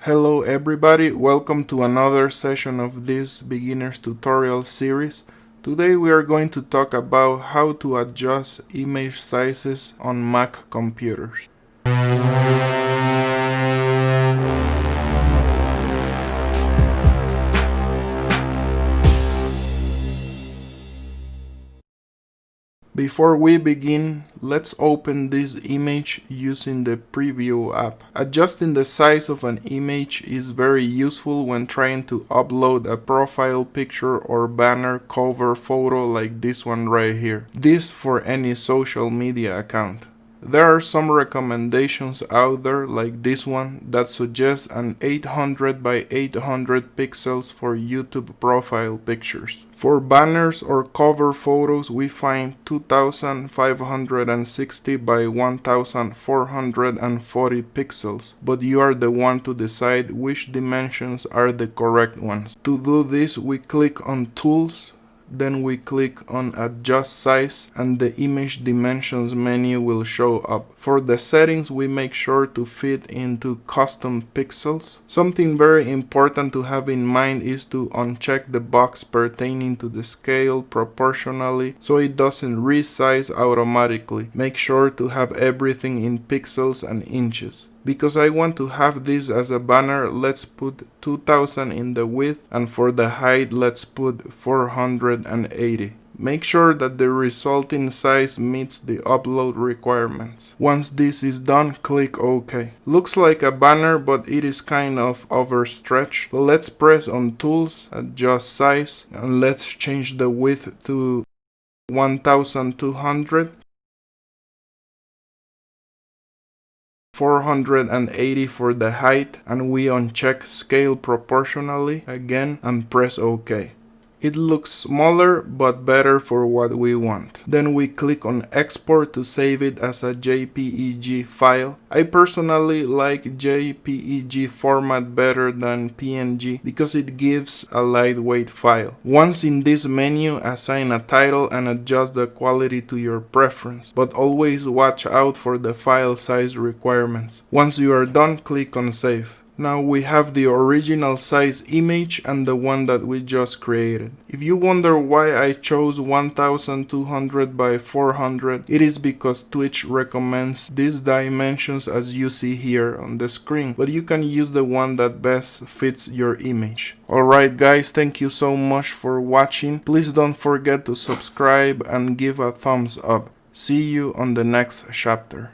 Hello everybody, welcome to another session of this beginner's tutorial series. Today we are going to talk about how to adjust image sizes on Mac computers. Before we begin, let's open this image using the Preview app. Adjusting the size of an image is very useful when trying to upload a profile picture or banner cover photo like this one right here. This for any social media account. There are some recommendations out there like this one that suggests an 800 by 800 pixels for YouTube profile pictures. For banners or cover photos we find 2560 by 1440 pixels, but you are the one to decide which dimensions are the correct ones. To do this we click on Tools, then we click on Adjust Size and the Image Dimensions menu will show up. For the settings we make sure to fit into Custom Pixels. Something very important to have in mind is to uncheck the box pertaining to the scale proportionally so it doesn't resize automatically. Make sure to have everything in pixels and inches. Because I want to have this as a banner, let's put 2000 in the width, and for the height let's put 480. Make sure that the resulting size meets the upload requirements. Once this is done, click OK. Looks like a banner, but it is kind of overstretched. So let's press on Tools, Adjust Size, and let's change the width to 1200. 480 for the height, and we uncheck Scale Proportionally again and press OK. It looks smaller but better for what we want. Then we click on Export to save it as a JPEG file. I personally like JPEG format better than PNG because it gives a lightweight file. Once in this menu, assign a title and adjust the quality to your preference, but always watch out for the file size requirements. Once you are done, click on Save. Now we have the original size image and the one that we just created. If you wonder why I chose 1200 by 400, it is because Twitch recommends these dimensions as you see here on the screen, but you can use the one that best fits your image. Alright guys, thank you so much for watching. Please don't forget to subscribe and give a thumbs up. See you on the next chapter.